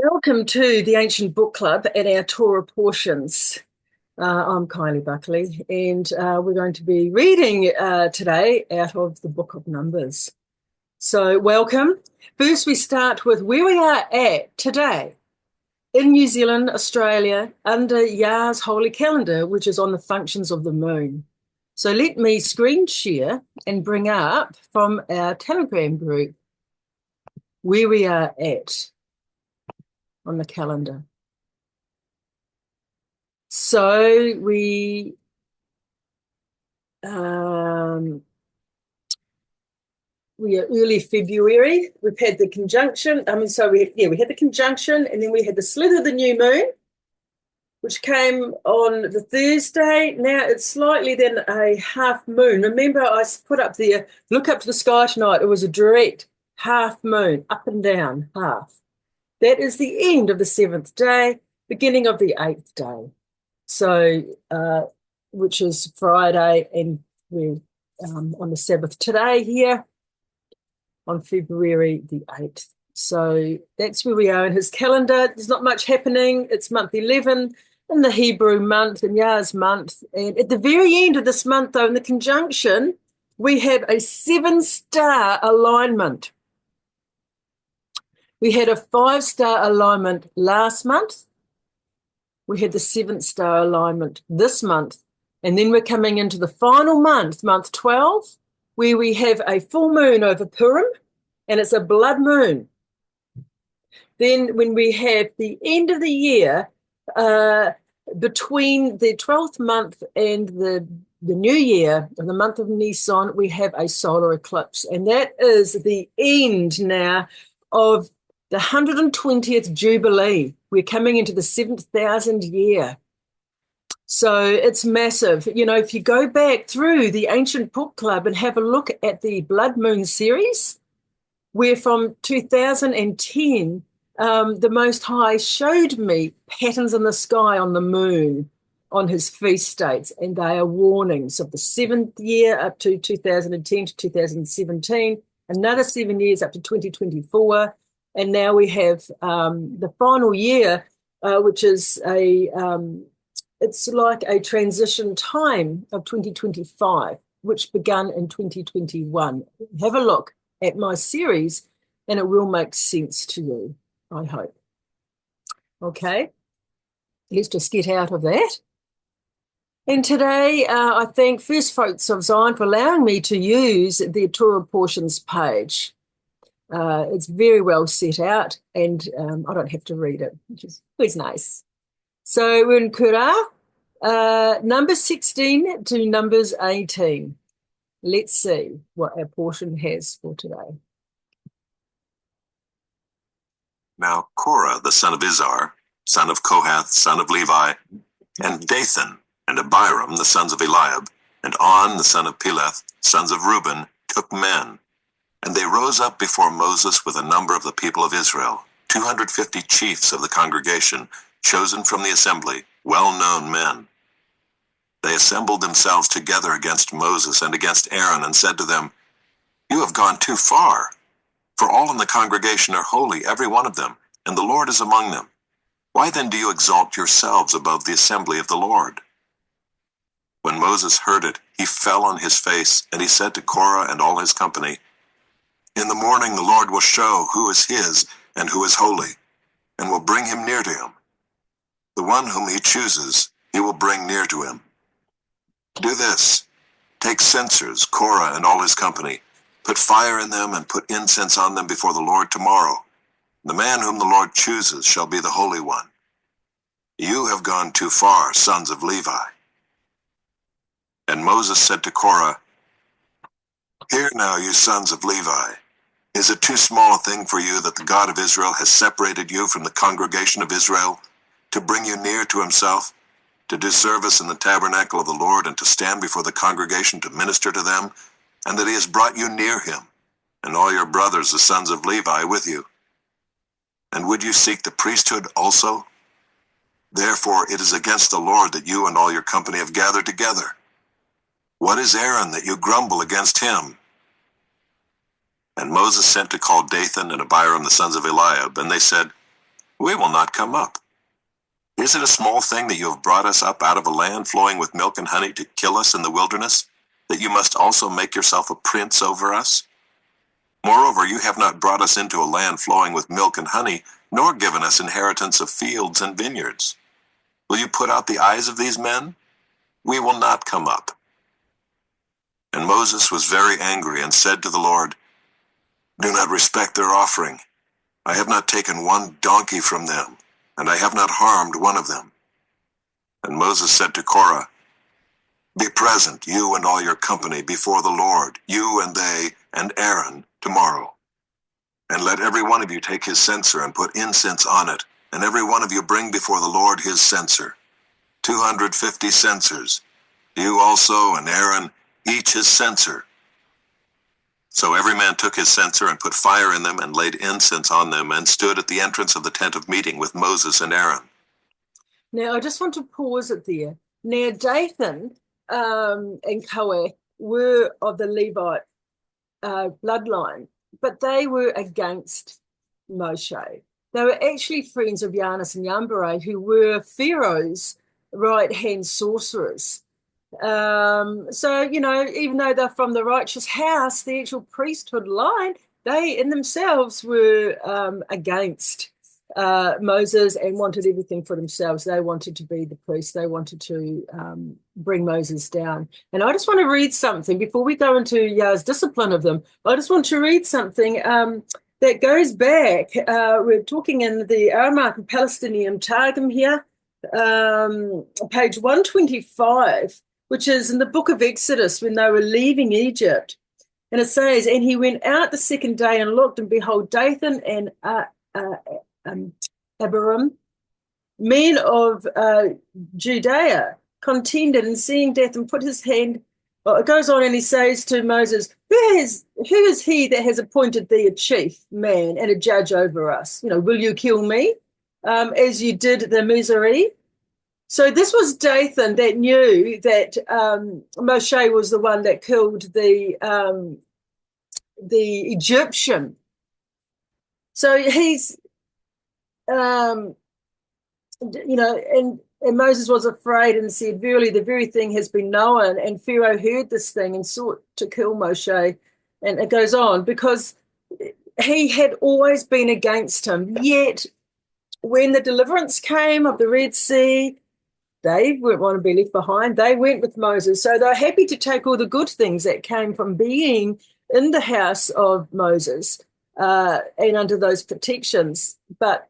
Welcome to the Ancient Book Club at our Torah portions. I'm Kylie Buckley, and we're going to be reading today out of the Book of Numbers. So, welcome. First, we start with where we are at today in New Zealand, Australia, under Yah's holy calendar, which is on the functions of the moon. So, let me screen share and bring up from our Telegram group where we are at on the calendar. So we are early February. We've had the conjunction. We had the conjunction, and then we had the slither of the new moon, which came on the Thursday. Now it's slightly then a half moon. Remember, I put up there, look up to the sky tonight. It was a direct half moon, up and down, half. That is the end of the seventh day, beginning of the eighth day. So, which is Friday, and we're on the Sabbath today here on February the 8th. So that's where we are in his calendar. There's not much happening. It's month 11 in the Hebrew month, in Yah's month. And at the very end of this month, though, in the conjunction, we have a 7-star alignment. We had a 5-star alignment last month. We had the 7th-star alignment this month. And then we're coming into the final month, month 12, where we have a full moon over Purim, and it's a blood moon. Then when we have the end of the year, between the 12th month and the new year, the month of Nisan, we have a solar eclipse. And that is the end now of the 120th Jubilee. We're coming into the 7,000 year. So it's massive. You know, if you go back through the Ancient Book Club and have a look at the Blood Moon series, where from 2010, the Most High showed me patterns in the sky on the moon on his feast dates, and they are warnings of the 7th year up to 2010 to 2017, another 7 years up to 2024. And now we have the final year, which is it's like a transition time of 2025, which began in 2021. Have a look at my series, and it will make sense to you, I hope. Okay, let's just get out of that. And today, I thank First Fruits of Zion for allowing me to use the Torah portions page. It's very well set out, and I don't have to read it, which is nice. So we're in Korah, Numbers 16 to Numbers 18. Let's see what our portion has for today. Now Korah, the son of Izhar, son of Kohath, son of Levi, and Dathan and Abiram, the sons of Eliab, and On, the son of Peleth, sons of Reuben, took men. And they rose up before Moses with a number of the people of Israel, 250 chiefs of the congregation, chosen from the assembly, well-known men. They assembled themselves together against Moses and against Aaron, and said to them, "You have gone too far, for all in the congregation are holy, every one of them, and the Lord is among them. Why then do you exalt yourselves above the assembly of the Lord?" When Moses heard it, he fell on his face, and he said to Korah and all his company, "In the morning the Lord will show who is his and who is holy, and will bring him near to him. The one whom he chooses, he will bring near to him. Do this, take censers, Korah and all his company, put fire in them and put incense on them before the Lord tomorrow. The man whom the Lord chooses shall be the Holy One. You have gone too far, sons of Levi." And Moses said to Korah, "Hear now, you sons of Levi. Is it too small a thing for you that the God of Israel has separated you from the congregation of Israel to bring you near to himself, to do service in the tabernacle of the Lord, and to stand before the congregation to minister to them, and that he has brought you near him, and all your brothers, the sons of Levi, with you? And would you seek the priesthood also? Therefore it is against the Lord that you and all your company have gathered together. What is Aaron that you grumble against him?" And Moses sent to call Dathan and Abiram, the sons of Eliab, and they said, We will not come up. Is it a small thing that you have brought us up out of a land flowing with milk and honey to kill us in the wilderness, that you must also make yourself a prince over us? Moreover, you have not brought us into a land flowing with milk and honey, nor given us inheritance of fields and vineyards. Will you put out the eyes of these men? We will not come up. And Moses was very angry and said to the Lord, Do not respect their offering. I have not taken one donkey from them, and I have not harmed one of them. And Moses said to Korah, Be present, you and all your company, before the Lord, you and they and Aaron, tomorrow. And let every one of you take his censer and put incense on it, and every one of you bring before the Lord his censer. 250 censers. You also and Aaron, each his censer. So every man took his censer and put fire in them and laid incense on them and stood at the entrance of the tent of meeting with Moses and Aaron. Now, I just want to pause it there. Now, Dathan and Korach were of the Levite bloodline, but they were against Moshe. They were actually friends of Yanis and Yambare, who were Pharaoh's right-hand sorcerers. So, even though they're from the righteous house, the actual priesthood line, they in themselves were against Moses and wanted everything for themselves. They wanted to be the priest. They wanted to bring Moses down. And I just want to read something before we go into Yah's discipline of them. I just want to read something that goes back. We're talking in the Aramaic and Palestinian Targum here, page 125, which is in the book of Exodus when they were leaving Egypt. And it says, And he went out the second day and looked, and behold, Dathan and Abiram, men of Judea, contended, and seeing Dathan put his hand, it goes on and he says to Moses, who is he that has appointed thee a chief man and a judge over us? Will you kill me as you did the Mizrahi? So this was Dathan that knew that Moshe was the one that killed the Egyptian. So he's, and Moses was afraid and said, Verily, the very thing has been known. And Pharaoh heard this thing and sought to kill Moshe. And it goes on, because he had always been against him. Yet when the deliverance came of the Red Sea, they wouldn't want to be left behind. They went with Moses. So they're happy to take all the good things that came from being in the house of Moses and under those protections. But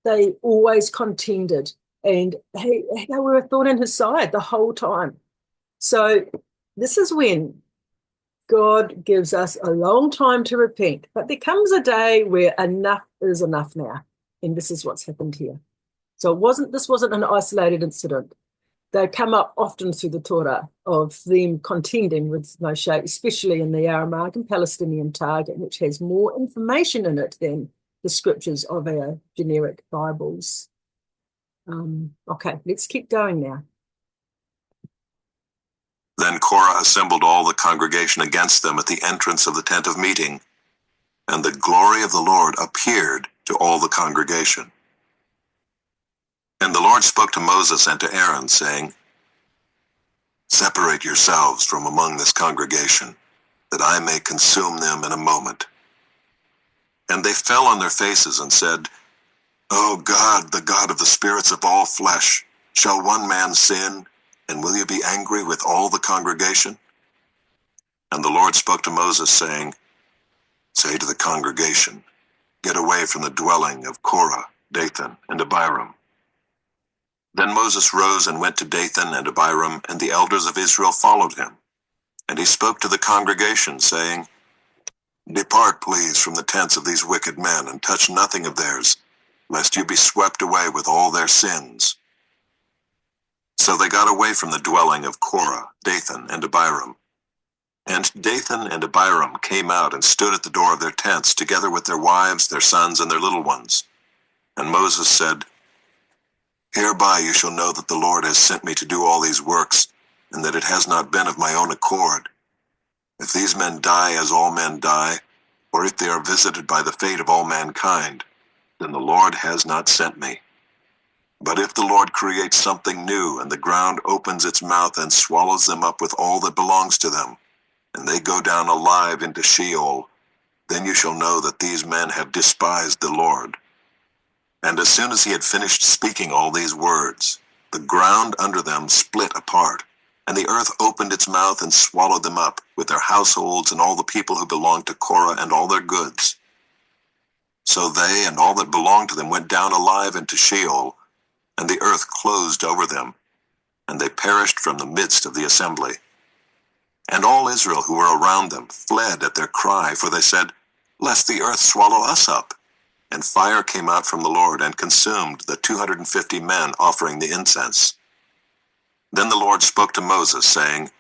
they always contended, and they were a thorn in his side the whole time. So this is when God gives us a long time to repent. But there comes a day where enough is enough now. And this is what's happened here. So this wasn't an isolated incident. They come up often through the Torah of them contending with Moshe, especially in the Aramaic and Palestinian Targum, which has more information in it than the scriptures of our generic Bibles. Okay, let's keep going now. Then Korah assembled all the congregation against them at the entrance of the tent of meeting, and the glory of the Lord appeared to all the congregation. And the Lord spoke to Moses and to Aaron, saying, Separate yourselves from among this congregation, that I may consume them in a moment. And they fell on their faces and said, O God, the God of the spirits of all flesh, shall one man sin, and will you be angry with all the congregation? And the Lord spoke to Moses, saying, Say to the congregation, Get away from the dwelling of Korah, Dathan, and Abiram. Then Moses rose and went to Dathan and Abiram, and the elders of Israel followed him. And he spoke to the congregation, saying, Depart, please, from the tents of these wicked men, and touch nothing of theirs, lest you be swept away with all their sins. So they got away from the dwelling of Korah, Dathan, and Abiram. And Dathan and Abiram came out and stood at the door of their tents, together with their wives, their sons, and their little ones. And Moses said, Hereby you shall know that the Lord has sent me to do all these works, and that it has not been of my own accord. If these men die as all men die, or if they are visited by the fate of all mankind, then the Lord has not sent me. But if the Lord creates something new, and the ground opens its mouth and swallows them up with all that belongs to them, and they go down alive into Sheol, then you shall know that these men have despised the Lord. And as soon as he had finished speaking all these words, the ground under them split apart, and the earth opened its mouth and swallowed them up, with their households and all the people who belonged to Korah and all their goods. So they and all that belonged to them went down alive into Sheol, and the earth closed over them, and they perished from the midst of the assembly. And all Israel who were around them fled at their cry, for they said, "Lest the earth swallow us up." And fire came out from the Lord and consumed the 250 men offering the incense. Then the Lord spoke to Moses, saying,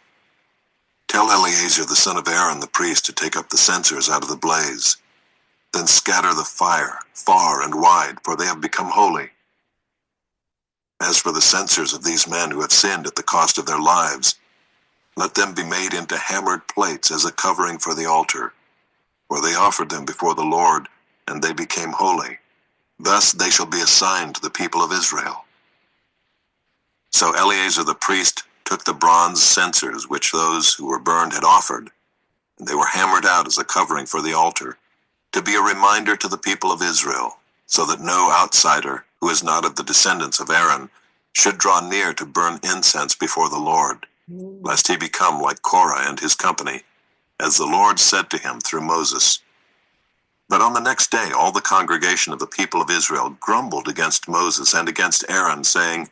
"Tell Eleazar the son of Aaron the priest to take up the censers out of the blaze. Then scatter the fire far and wide, for they have become holy. As for the censers of these men who have sinned at the cost of their lives, let them be made into hammered plates as a covering for the altar, for they offered them before the Lord, and they became holy. Thus they shall be assigned to the people of Israel." So Eleazar the priest took the bronze censers which those who were burned had offered, and they were hammered out as a covering for the altar, to be a reminder to the people of Israel, so that no outsider who is not of the descendants of Aaron should draw near to burn incense before the Lord, lest he become like Korah and his company, as the Lord said to him through Moses. But on the next day all the congregation of the people of Israel grumbled against Moses and against Aaron, saying,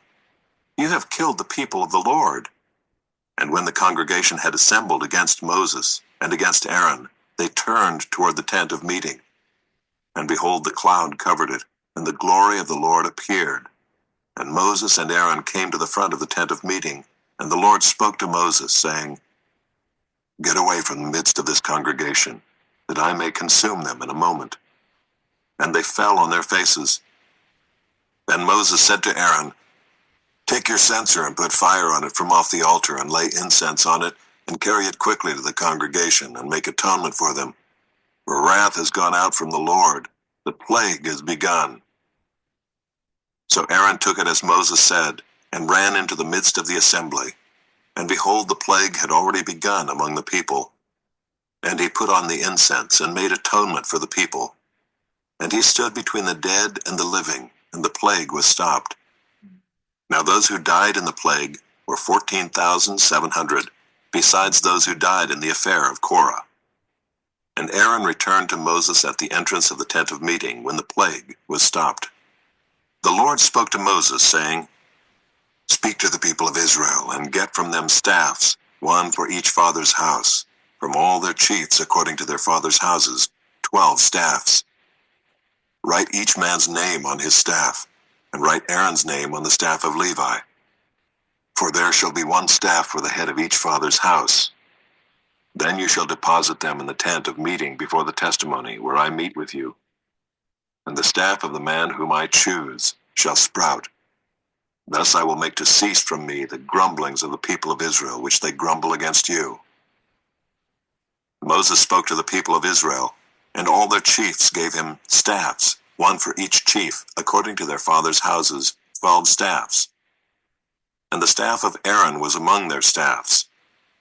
"You have killed the people of the Lord." And when the congregation had assembled against Moses and against Aaron, they turned toward the tent of meeting. And behold, the cloud covered it, and the glory of the Lord appeared. And Moses and Aaron came to the front of the tent of meeting, and the Lord spoke to Moses, saying, "Get away from the midst of this congregation, that I may consume them in a moment." And they fell on their faces. Then Moses said to Aaron, "Take your censer and put fire on it from off the altar, and lay incense on it, and carry it quickly to the congregation, and make atonement for them. For wrath has gone out from the Lord, the plague has begun." So Aaron took it as Moses said, and ran into the midst of the assembly. And behold, the plague had already begun among the people. And he put on the incense, and made atonement for the people. And he stood between the dead and the living, and the plague was stopped. Now those who died in the plague were 14,700, besides those who died in the affair of Korah. And Aaron returned to Moses at the entrance of the tent of meeting, when the plague was stopped. The Lord spoke to Moses, saying, "Speak to the people of Israel, and get from them staffs, one for each father's house, from all their chiefs according to their father's houses, 12 staffs. Write each man's name on his staff, and write Aaron's name on the staff of Levi. For there shall be one staff for the head of each father's house. Then you shall deposit them in the tent of meeting before the testimony, where I meet with you. And the staff of the man whom I choose shall sprout. Thus I will make to cease from me the grumblings of the people of Israel, which they grumble against you." Moses spoke to the people of Israel, and all their chiefs gave him staffs, one for each chief, according to their fathers' houses, 12 staffs. And the staff of Aaron was among their staffs.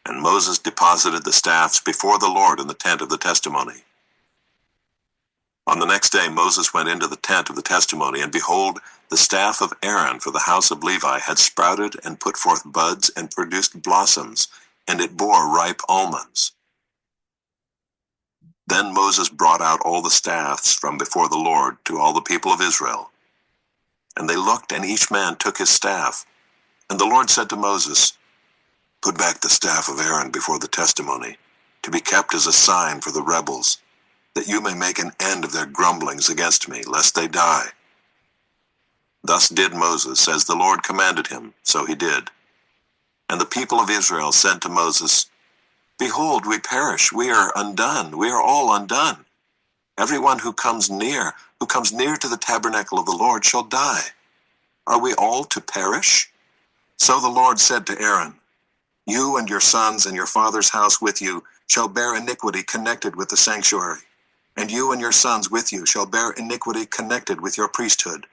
And Moses deposited the staffs before the Lord in the tent of the testimony. On the next day Moses went into the tent of the testimony, and behold, the staff of Aaron for the house of Levi had sprouted and put forth buds and produced blossoms, and it bore ripe almonds. Then Moses brought out all the staffs from before the Lord to all the people of Israel. And they looked, and each man took his staff. And the Lord said to Moses, "Put back the staff of Aaron before the testimony, to be kept as a sign for the rebels, that you may make an end of their grumblings against me, lest they die." Thus did Moses, as the Lord commanded him, so he did. And the people of Israel said to Moses, "Behold, we perish, we are undone, we are all undone. Everyone who comes near to the tabernacle of the Lord shall die. Are we all to perish?" So the Lord said to Aaron, "You and your sons and your father's house with you shall bear iniquity connected with the sanctuary. And you and your sons with you shall bear iniquity connected with your priesthood.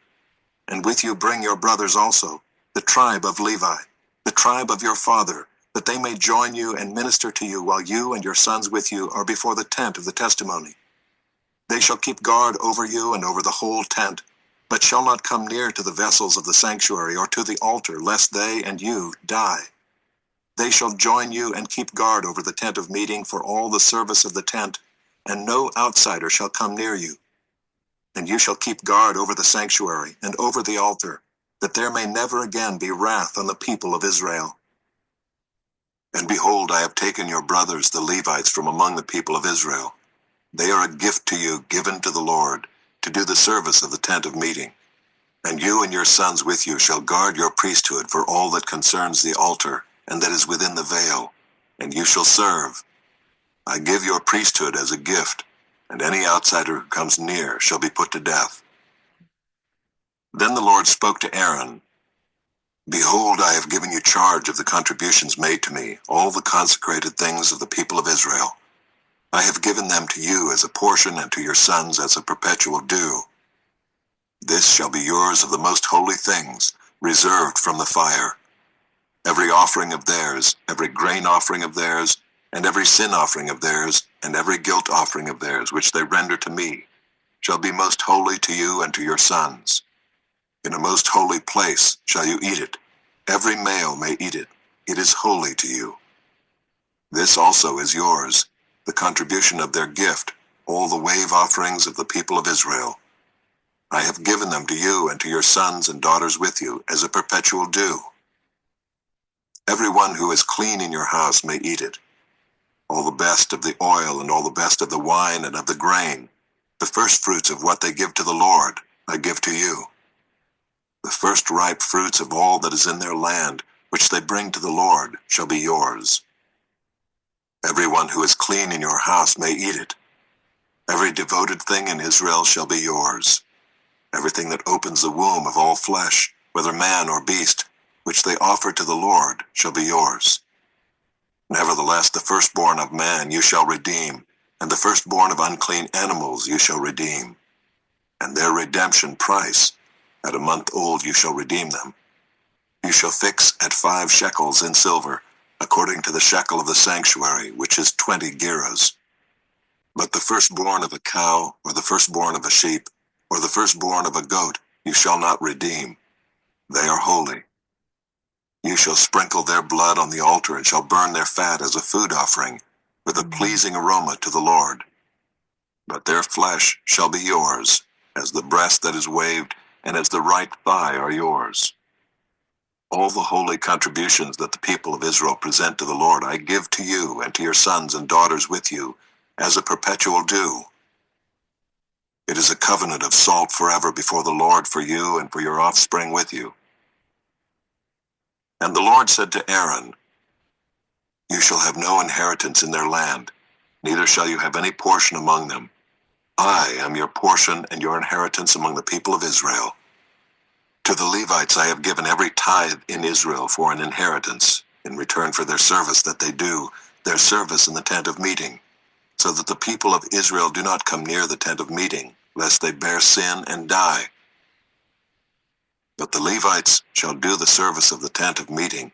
And with you bring your brothers also, the tribe of Levi, the tribe of your father, that they may join you and minister to you while you and your sons with you are before the tent of the testimony. They shall keep guard over you and over the whole tent, but shall not come near to the vessels of the sanctuary or to the altar, lest they and you die. They shall join you and keep guard over the tent of meeting for all the service of the tent, and no outsider shall come near you. And you shall keep guard over the sanctuary and over the altar, that there may never again be wrath on the people of Israel. And behold, I have taken your brothers, the Levites, from among the people of Israel. They are a gift to you, given to the Lord, to do the service of the tent of meeting. And you and your sons with you shall guard your priesthood for all that concerns the altar, and that is within the veil, and you shall serve. I give your priesthood as a gift, and any outsider who comes near shall be put to death. Then the Lord spoke to Aaron, Behold, I have given you charge of the contributions made to me, all the consecrated things of the people of Israel. I have given them to you as a portion and to your sons as a perpetual due. This shall be yours of the most holy things, reserved from the fire. Every offering of theirs, every grain offering of theirs, and every sin offering of theirs, and every guilt offering of theirs, which they render to me, shall be most holy to you and to your sons. In a most holy place shall you eat it. Every male may eat it. It is holy to you. This also is yours, the contribution of their gift, all the wave offerings of the people of Israel. I have given them to you and to your sons and daughters with you as a perpetual due. Everyone who is clean in your house may eat it. All the best of the oil and all the best of the wine and of the grain, the first fruits of what they give to the Lord, I give to you. The first ripe fruits of all that is in their land, which they bring to the Lord, shall be yours. Everyone who is clean in your house may eat it. Every devoted thing in Israel shall be yours. Everything that opens the womb of all flesh, whether man or beast, which they offer to the Lord, shall be yours. Nevertheless, the firstborn of man you shall redeem, and the firstborn of unclean animals you shall redeem. And their redemption price, at a month old you shall redeem them. You shall fix at 5 shekels in silver, according to the shekel of the sanctuary, which is 20 gerahs. But the firstborn of a cow, or the firstborn of a sheep, or the firstborn of a goat, you shall not redeem. They are holy. You shall sprinkle their blood on the altar and shall burn their fat as a food offering, with a pleasing aroma to the Lord. But their flesh shall be yours, as the breast that is waved, and as the right thigh are yours. All the holy contributions that the people of Israel present to the Lord I give to you and to your sons and daughters with you, as a perpetual due. It is a covenant of salt forever before the Lord for you and for your offspring with you. And the Lord said to Aaron, You shall have no inheritance in their land, neither shall you have any portion among them. I am your portion and your inheritance among the people of Israel. To the Levites I have given every tithe in Israel for an inheritance, in return for their service that they do, their service in the tent of meeting, so that the people of Israel do not come near the tent of meeting, lest they bear sin and die. But the Levites shall do the service of the tent of meeting,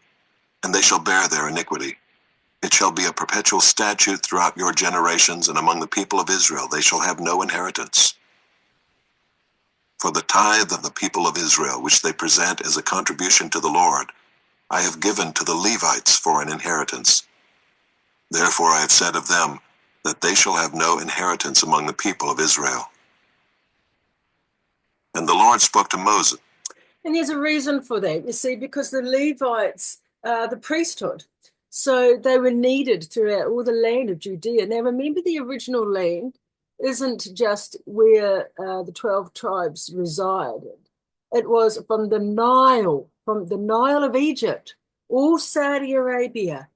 and they shall bear their iniquity. It shall be a perpetual statute throughout your generations, and among the people of Israel they shall have no inheritance. For the tithe of the people of Israel, which they present as a contribution to the Lord, I have given to the Levites for an inheritance. Therefore I have said of them, that they shall have no inheritance among the people of Israel. And the Lord spoke to Moses. And there's a reason for that, you see, because the Levites are the priesthood. So they were needed throughout all the land of Judea. Now, remember, the original land isn't just where the 12 tribes resided. It was from the Nile of Egypt, all Saudi Arabia,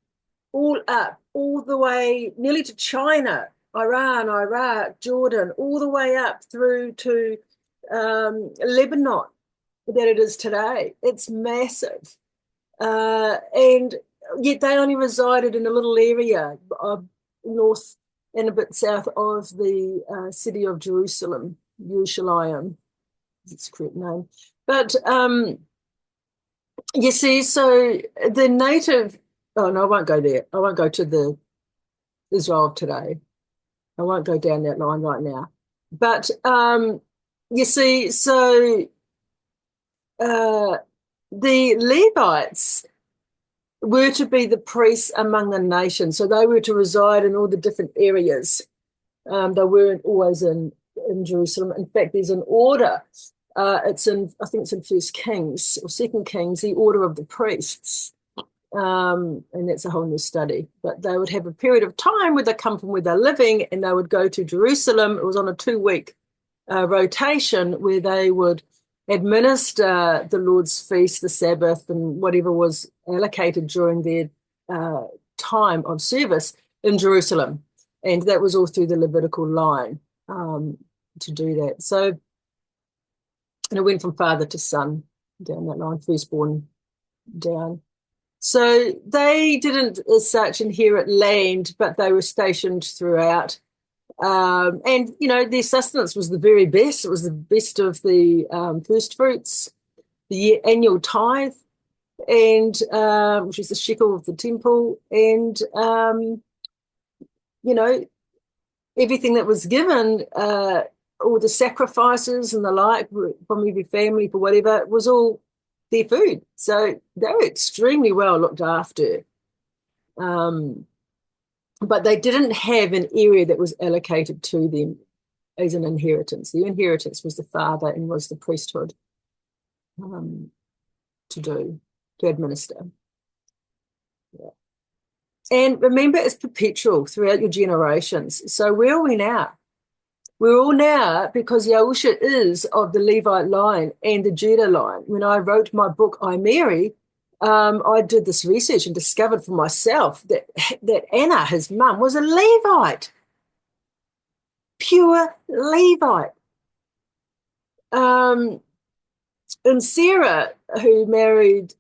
all up, all the way nearly to China, Iran, Iraq, Jordan, all the way up through to Lebanon that it is today. It's massive. And yet they only resided in a little area of north and a bit south of the city of Jerusalem, Yerushalayim, that's the correct name. But you see, so the native, oh no, I won't go there. I won't go to the Israel of today. I won't go down that line right now. But you see, so the Levites were to be the priests among the nations. So they were to reside in all the different areas. They weren't always in Jerusalem. In fact, there's an order. I think it's in First Kings or Second Kings, the order of the priests. And that's a whole new study. But they would have a period of time where they come from where they're living and they would go to Jerusalem. It was on a 2-week rotation where they would administer the Lord's feast, the Sabbath, and whatever was allocated during their time of service in Jerusalem. And that was all through the Levitical line to do that. So, and it went from father to son down that line, firstborn down. So they didn't as such inherit land, but they were stationed throughout. And, you know, their sustenance was the very best. It was the best of the first fruits, the annual tithe, and which is the shekel of the temple. And, you know, everything that was given, all the sacrifices and the like from every family for whatever, was all their food. So they were extremely well looked after. But they didn't have an area that was allocated to them as an inheritance. The inheritance was the father and was the priesthood to administer. Yeah. And remember, it's perpetual throughout your generations. So where are we now? We're all now, because Yahusha is of the Levite line and the Judah line. When I wrote my book, I Mary, I did this research and discovered for myself that Anna, his mum, was a Levite, pure Levite. And Sarah, who married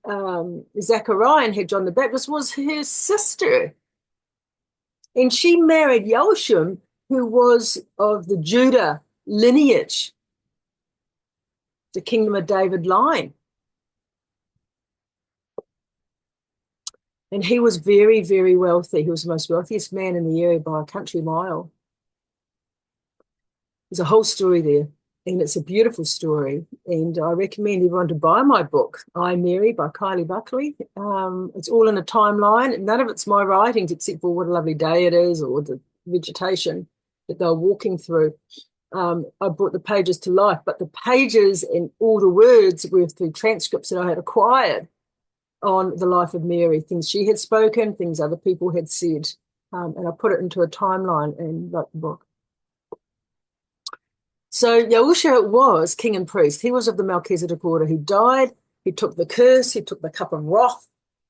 Zechariah and had John the Baptist, was her sister. And she married Yoshim, who was of the Judah lineage, the Kingdom of David line. And he was very, very wealthy. He was the most wealthiest man in the area by a country mile. There's a whole story there, and it's a beautiful story. And I recommend everyone to buy my book, I, Mary, by Kylie Buckley. It's all in a timeline. None of it's my writings, except for what a lovely day it is or the vegetation that they're walking through. I brought the pages to life, but the pages and all the words were through transcripts that I had acquired on the life of Mary, things she had spoken, things other people had said, and I put it into a timeline and wrote the book. So Yahusha was king and priest. He was of the Melchizedek order. He died, he took the curse, he took the cup of wrath,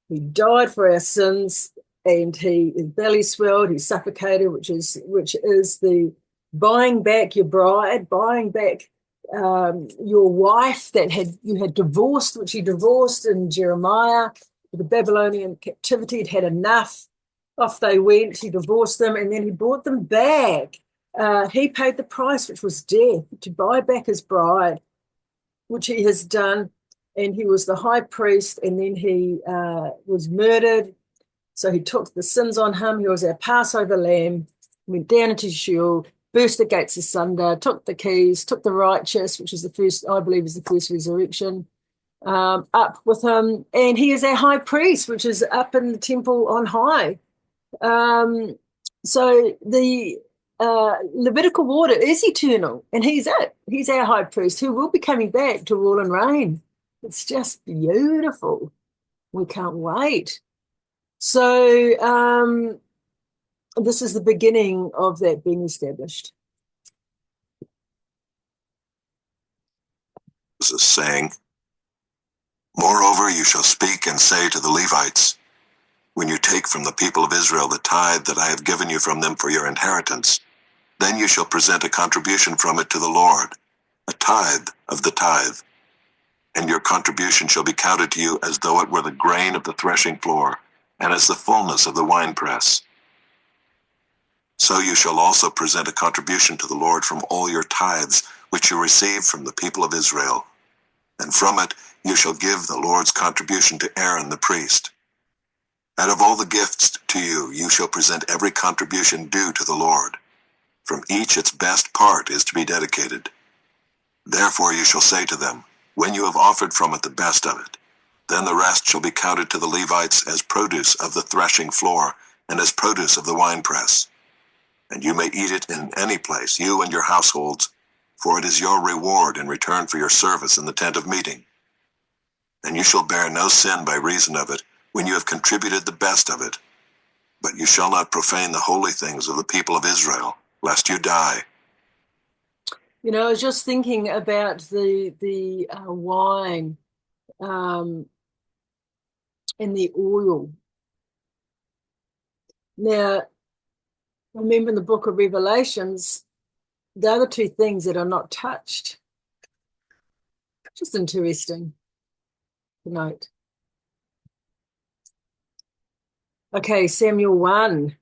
he died for our sins, and his belly swelled, he suffocated, which is the buying back your bride, buying back your wife that you had divorced, which he divorced in Jeremiah. The Babylonian captivity had enough. Off they went. He divorced them, and then he brought them back. He paid the price, which was death, to buy back his bride, which he has done. And he was the high priest, and then he was murdered. So he took the sins on him. He was our Passover lamb, went down into Sheol, burst the gates asunder, took the keys, took the righteous, which is the first, I believe, is the first resurrection, up with him. And he is our high priest, which is up in the temple on high. So the Levitical order is eternal, and he's it. He's our high priest who will be coming back to rule and reign. It's just beautiful. We can't wait. So this is the beginning of that being established. This is saying, moreover, you shall speak and say to the Levites, when you take from the people of Israel the tithe that I have given you from them for your inheritance, then you shall present a contribution from it to the Lord, a tithe of the tithe. And your contribution shall be counted to you as though it were the grain of the threshing floor, and as the fullness of the winepress. So you shall also present a contribution to the Lord from all your tithes, which you receive from the people of Israel. And from it you shall give the Lord's contribution to Aaron the priest. Out of all the gifts to you, you shall present every contribution due to the Lord. From each its best part is to be dedicated. Therefore you shall say to them, when you have offered from it the best of it, then the rest shall be counted to the Levites as produce of the threshing floor and as produce of the winepress. And you may eat it in any place, you and your households, for it is your reward in return for your service in the tent of meeting. And you shall bear no sin by reason of it, when you have contributed the best of it. But you shall not profane the holy things of the people of Israel, lest you die. You know, I was just thinking about the wine and the oil. Now, remember in the book of Revelations, the other two things that are not touched. Just interesting to note. Okay, Samuel 1,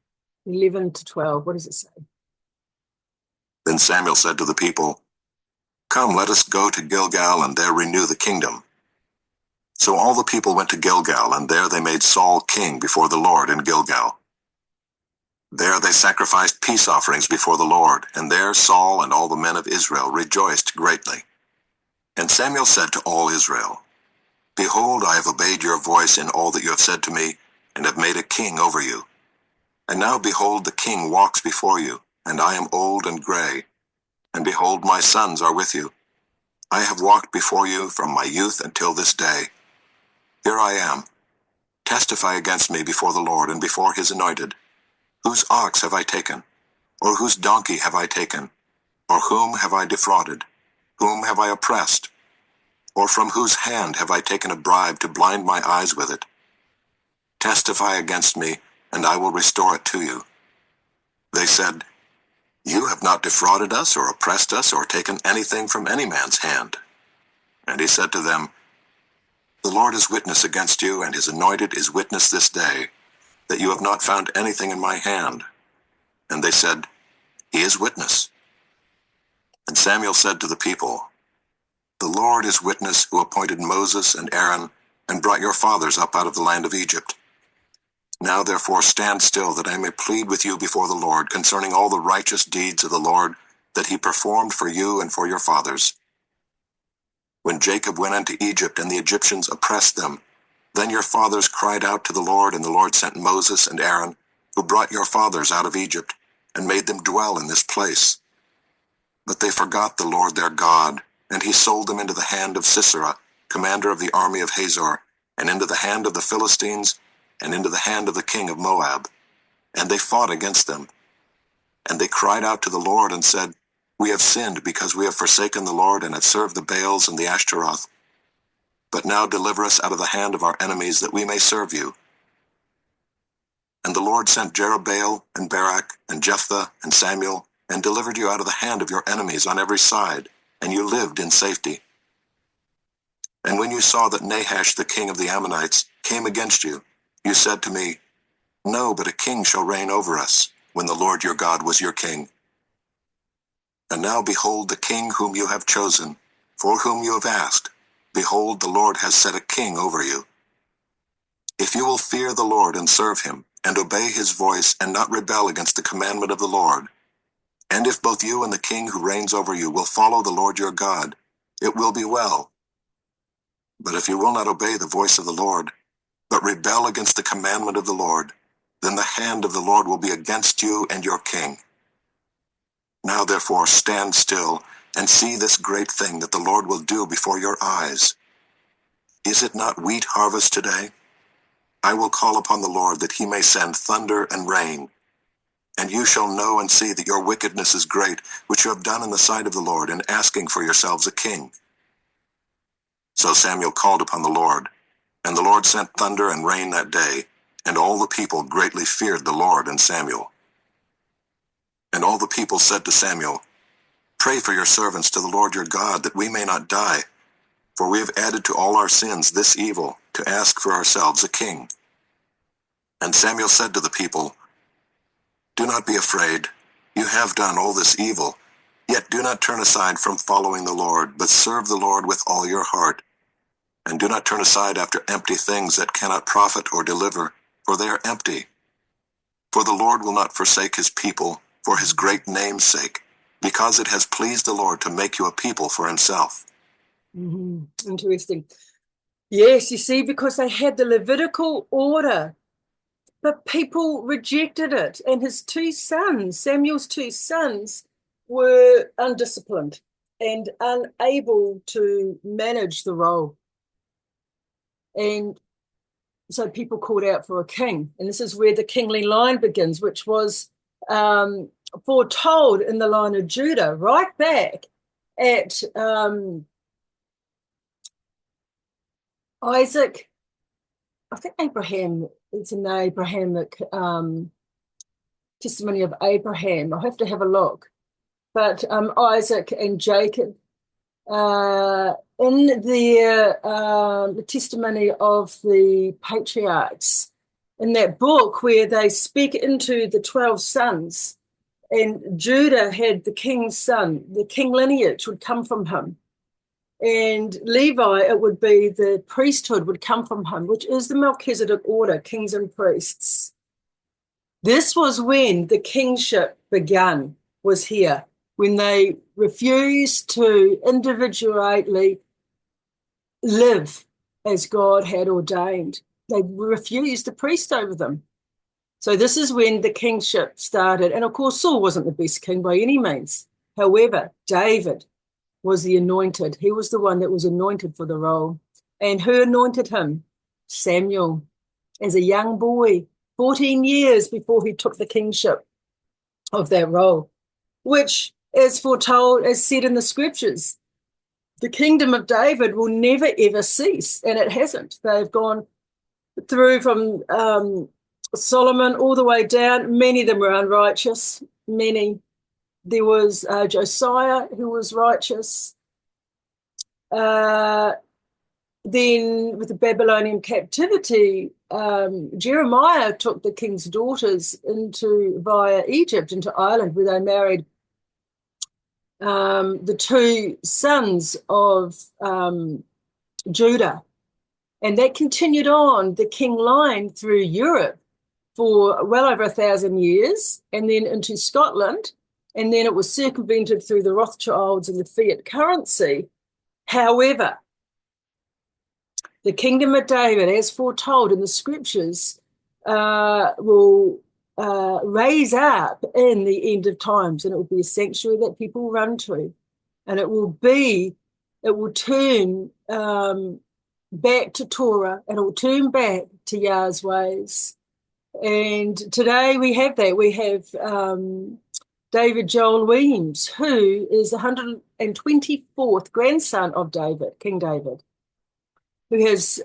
11 to 12. What does it say? Then Samuel said to the people, come, let us go to Gilgal and there renew the kingdom. So all the people went to Gilgal, and there they made Saul king before the Lord in Gilgal. There they sacrificed peace offerings before the Lord, and there Saul and all the men of Israel rejoiced greatly. And Samuel said to all Israel, behold, I have obeyed your voice in all that you have said to me, and have made a king over you. And now behold, the king walks before you, and I am old and gray. And behold, my sons are with you. I have walked before you from my youth until this day. Here I am. Testify against me before the Lord and before his anointed. Whose ox have I taken? Or whose donkey have I taken? Or whom have I defrauded? Whom have I oppressed? Or from whose hand have I taken a bribe to blind my eyes with it? Testify against me, and I will restore it to you. They said, you have not defrauded us or oppressed us or taken anything from any man's hand. And he said to them, the Lord is witness against you, and his anointed is witness this day, that you have not found anything in my hand. And they said, he is witness. And Samuel said to the people, the Lord is witness who appointed Moses and Aaron and brought your fathers up out of the land of Egypt. Now therefore stand still, that I may plead with you before the Lord concerning all the righteous deeds of the Lord that he performed for you and for your fathers. When Jacob went into Egypt and the Egyptians oppressed them, then your fathers cried out to the Lord, and the Lord sent Moses and Aaron, who brought your fathers out of Egypt, and made them dwell in this place. But they forgot the Lord their God, and he sold them into the hand of Sisera, commander of the army of Hazor, and into the hand of the Philistines, and into the hand of the king of Moab. And they fought against them. And they cried out to the Lord and said, we have sinned because we have forsaken the Lord and have served the Baals and the Ashtaroth. But now deliver us out of the hand of our enemies, that we may serve you. And the Lord sent Jerubbaal and Barak and Jephthah and Samuel, and delivered you out of the hand of your enemies on every side, and you lived in safety. And when you saw that Nahash the king of the Ammonites came against you, you said to me, no, but a king shall reign over us, when the Lord your God was your king. And now behold the king whom you have chosen, for whom you have asked. Behold, the Lord has set a king over you. If you will fear the Lord and serve him, and obey his voice, and not rebel against the commandment of the Lord, and if both you and the king who reigns over you will follow the Lord your God, it will be well. But if you will not obey the voice of the Lord, but rebel against the commandment of the Lord, then the hand of the Lord will be against you and your king. Now therefore stand still, and see this great thing that the Lord will do before your eyes. Is it not wheat harvest today? I will call upon the Lord, that he may send thunder and rain. And you shall know and see that your wickedness is great, which you have done in the sight of the Lord, in asking for yourselves a king. So Samuel called upon the Lord, and the Lord sent thunder and rain that day, and all the people greatly feared the Lord and Samuel. And all the people said to Samuel, pray for your servants to the Lord your God, that we may not die, for we have added to all our sins this evil, to ask for ourselves a king. And Samuel said to the people, Do not be afraid. You have done all this evil. Yet do not turn aside from following the Lord, but serve the Lord with all your heart. And do not turn aside after empty things that cannot profit or deliver, for they are empty. For the Lord will not forsake his people for his great name's sake, because it has pleased the Lord to make you a people for himself. Interesting. Yes, you see, because they had the Levitical order, but people rejected it. And his two sons, Samuel's two sons, were undisciplined and unable to manage the role. And so people called out for a king. And this is where the kingly line begins, which was foretold in the line of Judah, right back at Isaac. I think Abraham, it's an Abrahamic testimony of Abraham. I'll have to have a look. But Isaac and Jacob, in their the testimony of the patriarchs, in that book where they speak into the 12 sons, and Judah had the king's son, the king lineage would come from him. And Levi, it would be the priesthood would come from him, which is the Melchizedek order, kings and priests. This was when the kingship began, was here, when they refused to individually live as God had ordained. They refused to priest over them. So this is when the kingship started. And of course, Saul wasn't the best king by any means. However, David was the anointed. He was the one that was anointed for the role. And who anointed him? Samuel, as a young boy, 14 years before he took the kingship of that role, which is foretold, as said in the scriptures, the kingdom of David will never, ever cease. And it hasn't. They've gone through from Solomon all the way down. Many of them were unrighteous, many. There was Josiah, who was righteous. Then with the Babylonian captivity, Jeremiah took the king's daughters via Egypt, into Ireland, where they married the two sons of Judah. And that continued on the king line through Europe for well over 1,000 years, and then into Scotland. And then it was circumvented through the Rothschilds and the fiat currency. However, the kingdom of David, as foretold in the scriptures, will raise up in the end of times, and it will be a sanctuary that people run to. And it will turn back to Torah, and it will turn back to Yah's ways. And today we have that. We have David Joel Williams, who is the 124th grandson of David, King David, who has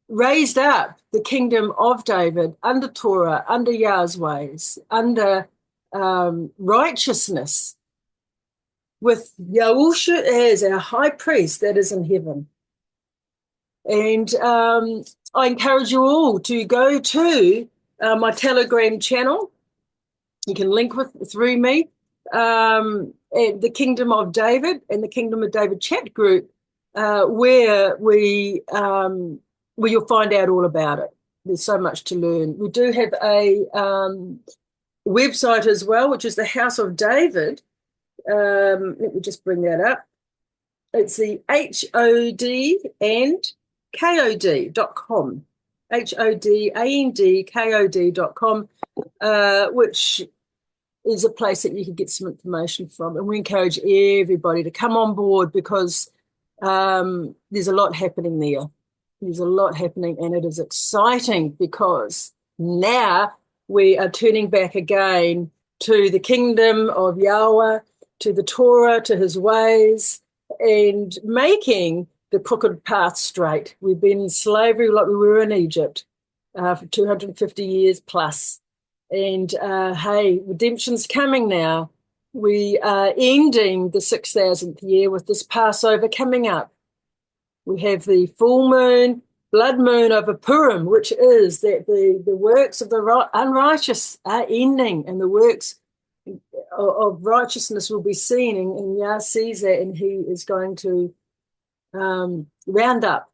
raised up the kingdom of David under Torah, under Yah's ways, under righteousness, with Yahusha as our high priest that is in heaven. And I encourage you all to go to my Telegram channel. You can link through me at the Kingdom of David and the Kingdom of David chat group, where you'll find out all about it. There's so much to learn. We do have a website as well, which is the House of David. Let me just bring that up. It's the HODandKOD.com. HODANDKOD.com, which is a place that you can get some information from. And we encourage everybody to come on board, because there's a lot happening there. There's a lot happening, and it is exciting, because now we are turning back again to the kingdom of Yahweh, to the Torah, to his ways, and making the crooked path straight. We've been in slavery like we were in Egypt for 250 years plus. And hey, redemption's coming now. We are ending the 6,000th year with this Passover coming up. We have the full moon blood moon of Purim, which is that the works of the unrighteous are ending and the works of righteousness will be seen. And Yah sees that, and he is going to round up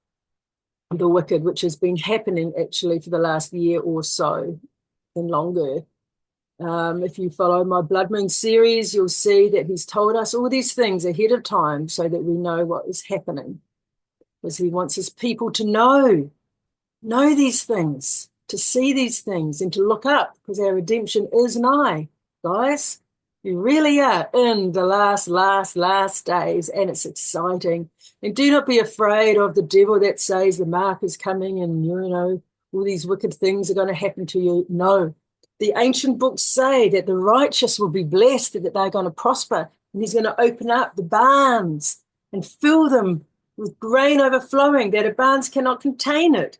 the wicked, which has been happening actually for the last year or so and longer. If you follow my Blood Moon series, you'll see that he's told us all these things ahead of time so that we know what is happening, because he wants his people to know these things, to see these things, and to look up, because our redemption is nigh, guys. You really are in the last days, and it's exciting. And do not be afraid of the devil that says the mark is coming and, all these wicked things are going to happen to you. No. The ancient books say that the righteous will be blessed, that they're going to prosper, and he's going to open up the barns and fill them with grain overflowing, that our barns cannot contain it.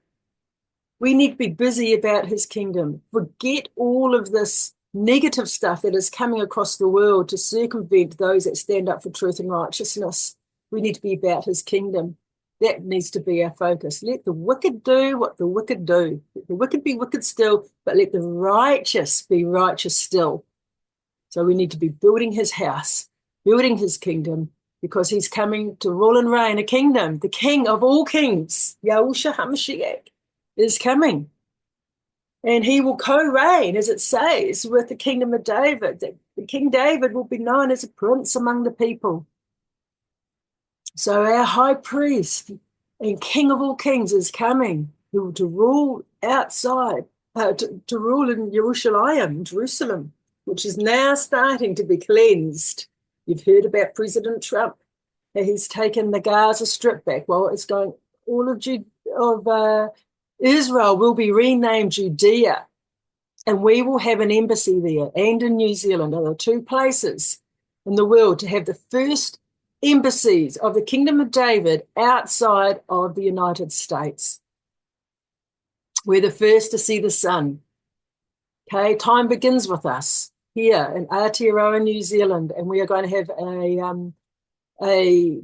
We need to be busy about his kingdom. Forget all of this negative stuff that is coming across the world to circumvent those that stand up for truth and righteousness. We need to be about his kingdom. That needs to be our focus. Let the wicked do what the wicked do. Let the wicked be wicked still, but let the righteous be righteous still. So we need to be building his house, building his kingdom, because he's coming to rule and reign a kingdom. The king of all kings, Yahushua HaMashiach, is coming. And he will co-reign, as it says, with the kingdom of David. The King David will be known as a prince among the people. So our high priest and king of all kings is coming to rule outside, to rule in Jerusalem, which is now starting to be cleansed. You've heard about President Trump. He's taken the Gaza Strip back. Well, it's going, all of Israel will be renamed Judea, and we will have an embassy there, and in New Zealand. Are the two places in the world to have the first embassies of the kingdom of David outside of the United States. We're the first to see the sun. Okay, time begins with us here in Aotearoa, New Zealand, and we are going to have a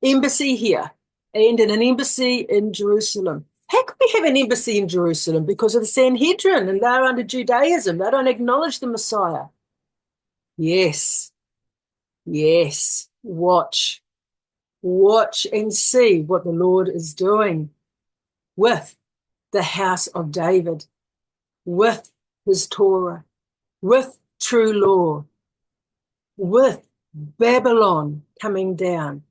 embassy here and an embassy in Jerusalem. How could we have an embassy in Jerusalem? Because of the Sanhedrin, and they're under Judaism. They don't acknowledge the Messiah. Yes. Watch and see what the Lord is doing with the house of David, with his Torah, with true law, with Babylon coming down.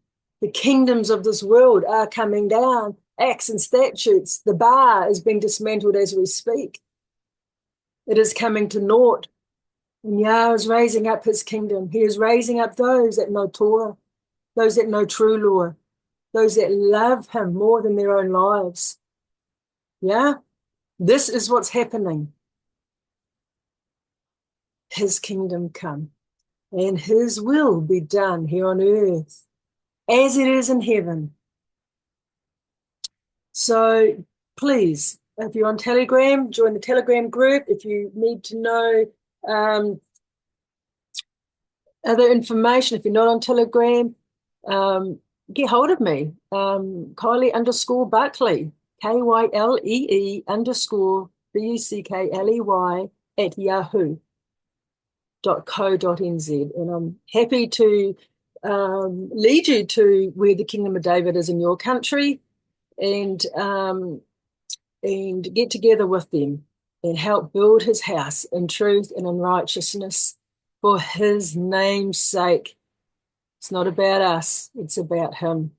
The kingdoms of this world are coming down. Acts and statutes, the bar is being dismantled as we speak. It is coming to naught. And Yah is raising up his kingdom. He is raising up those that know Torah, those that know true law, those that love him more than their own lives. Yeah, this is what's happening. His kingdom come, and his will be done here on earth as it is in heaven. So please, if you're on Telegram, join the Telegram group. If you need to know other information, if you're not on Telegram, get hold of me, Kylie_Buckley, KYLEE_BUCKLEY @yahoo.co.nz, and I'm happy to lead you to where the Kingdom of David is in your country, and get together with them and help build his house in truth and in righteousness for his name's sake. It's not about us, it's about him.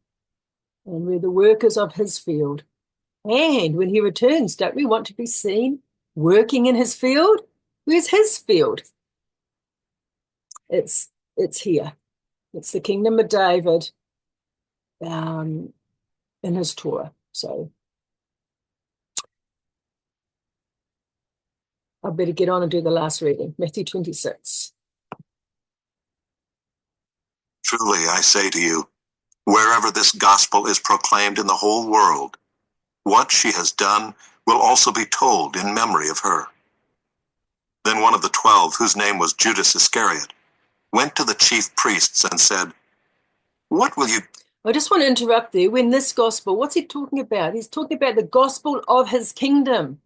And we're the workers of his field. And when he returns, don't we want to be seen working in his field? Where's his field? It's here. It's the kingdom of David in his Torah. So I better get on and do the last reading, Matthew 26. Truly, I say to you, wherever this gospel is proclaimed in the whole world, what she has done will also be told in memory of her. Then one of the 12, whose name was Judas Iscariot, went to the chief priests and said, What will you... I just want to interrupt there. When this gospel, what's he talking about? He's talking about the gospel of his kingdom.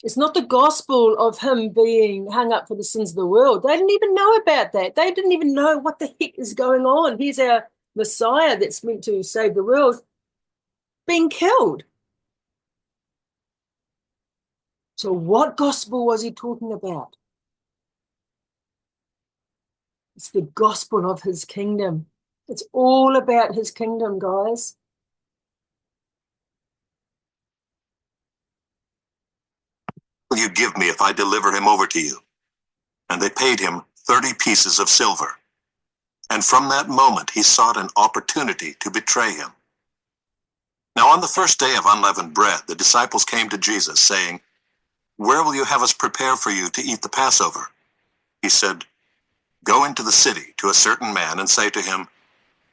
It's not the gospel of him being hung up for the sins of the world. They didn't even know about that. They didn't even know what the heck is going on. He's our Messiah that's meant to save the world, being killed. So what gospel was he talking about? It's the gospel of his kingdom. It's all about his kingdom, guys. Will you give me if I deliver him over to you? And they paid him 30 pieces of silver. And from that moment he sought an opportunity to betray him. Now on the first day of unleavened bread, the disciples came to Jesus, saying, "Where will you have us prepare for you to eat the Passover?" He said, "Go into the city to a certain man and say to him,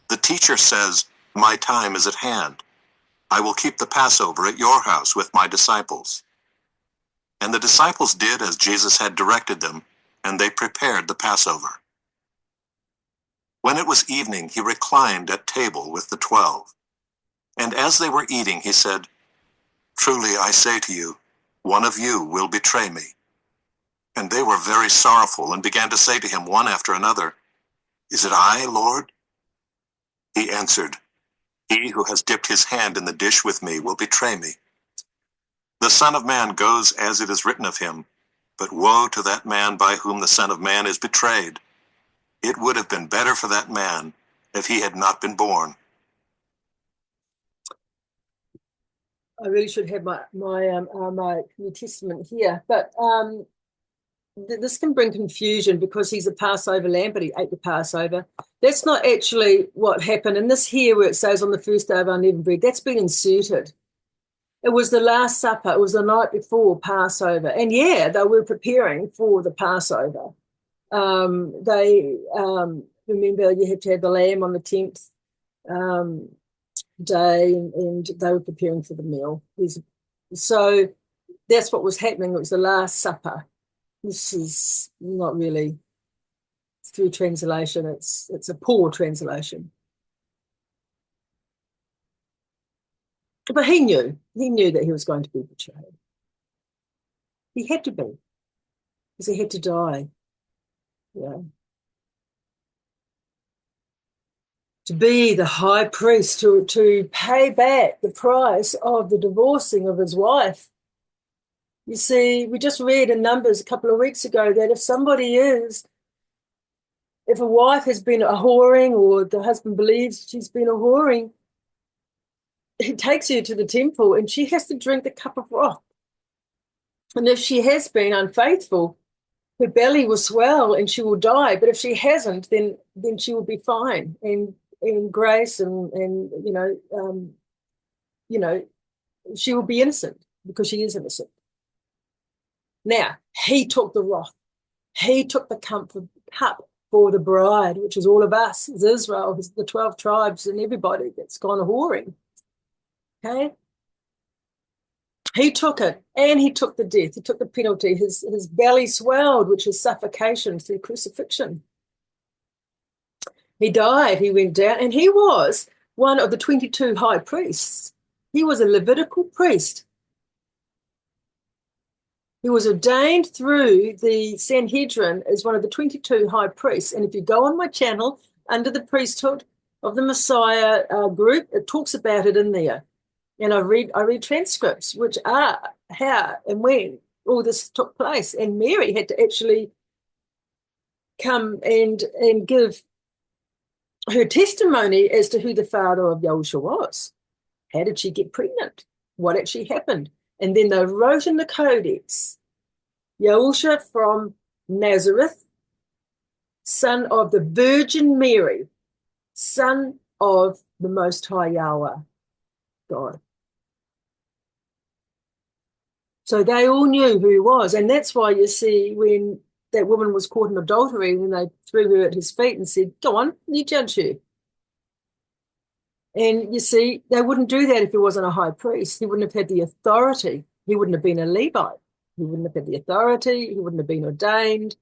'The teacher says, my time is at hand. I will keep the Passover at your house with my disciples.'" And the disciples did as Jesus had directed them, and they prepared the Passover. When it was evening, he reclined at table with the 12. And as they were eating, he said, "Truly I say to you, one of you will betray me." And they were very sorrowful and began to say to him one after another, "Is it I, Lord?" He answered, "He who has dipped his hand in the dish with me will betray me. The Son of Man goes as it is written of him, but woe to that man by whom the Son of Man is betrayed. It would have been better for that man if he had not been born." I really should have my New Testament here, but this can bring confusion because he's a Passover lamb, but he ate the Passover. That's not actually what happened. And this here, where it says on the first day of unleavened bread, that's been inserted. It was the Last Supper. It was the night before Passover, and yeah, they were preparing for the Passover. Remember, you had to have the lamb on the 10th. Day, and they were preparing for the meal. So that's what was happening. It was the Last Supper. This is not really through translation. It's a poor translation. But he knew that he was going to be betrayed. He had to be, because he had to die. Yeah. To be the high priest, to pay back the price of the divorcing of his wife. You see, we just read in Numbers a couple of weeks ago that if a wife has been a whoring, or the husband believes she's been a whoring, he takes her to the temple and she has to drink the cup of wrath. And if she has been unfaithful, her belly will swell and she will die. But if she hasn't, then she will be fine and grace and she will be innocent because she is innocent. Now, he took the wrath. He took the cup for the bride, which is all of us, is Israel, the 12 tribes and everybody that's gone a whoring. Okay? He took it, and he took the death. He took the penalty. His belly swelled, which is suffocation through crucifixion. He died, he went down, and he was one of the 22 high priests. He was a Levitical priest. He was ordained through the Sanhedrin as one of the 22 high priests. And if you go on my channel, under the priesthood of the Messiah group, it talks about it in there. And I read transcripts, which are how and when all this took place. And Mary had to actually come and give her testimony as to who the father of Yahushua was. How did she get pregnant? What actually happened? And then they wrote in the Codex, Yahushua from Nazareth, son of the Virgin Mary, son of the Most High Yahweh, God. So they all knew who he was. And that's why you see when that woman was caught in adultery, when they threw her at his feet and said, "Go on, you judge her." And you see, they wouldn't do that if he wasn't a high priest. He wouldn't have had the authority. He wouldn't have been a Levite. He wouldn't have had the authority. He wouldn't have been ordained.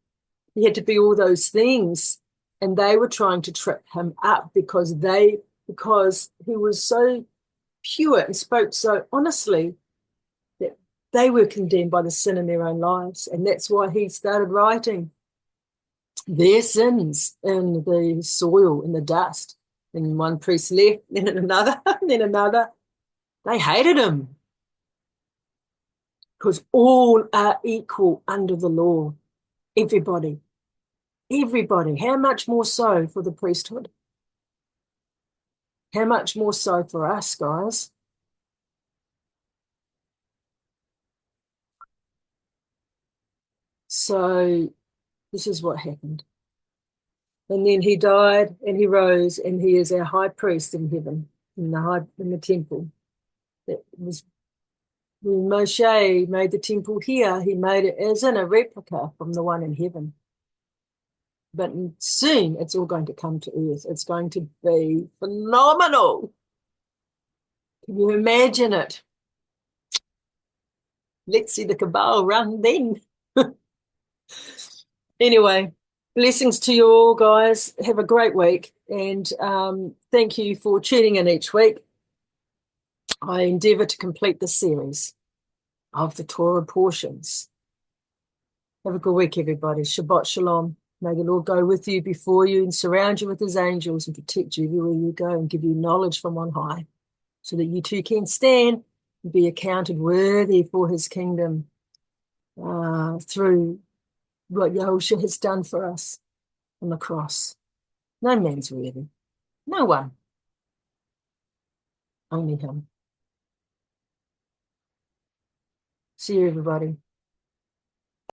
He had to be all those things And they were trying to trip him up because he was so pure and spoke so honestly that they were condemned by the sin in their own lives. And that's why he started writing their sins in the soil, in the dust. And one priest left, then another, then another. They hated him because all are equal under the law. Everybody. Everybody. How much more so for the priesthood? How much more so for us, guys? So this is what happened. And then he died and he rose and he is our high priest in heaven, in the temple. That was when Moshe made the temple here, he made it as in a replica from the one in heaven. But soon it's all going to come to earth. It's going to be phenomenal. Can you imagine it? Let's see the cabal run then. Anyway, blessings to you all, guys. Have a great week. And thank you for tuning in each week. I endeavor to complete the series of the Torah portions. Have a good week, everybody. Shabbat shalom. May the Lord go with you, before you, and surround you with his angels and protect you everywhere you go and give you knowledge from on high so that you too can stand and be accounted worthy for his kingdom through what Yahushua has done for us on the cross. No man's worthy. No one. Only him. See you, everybody.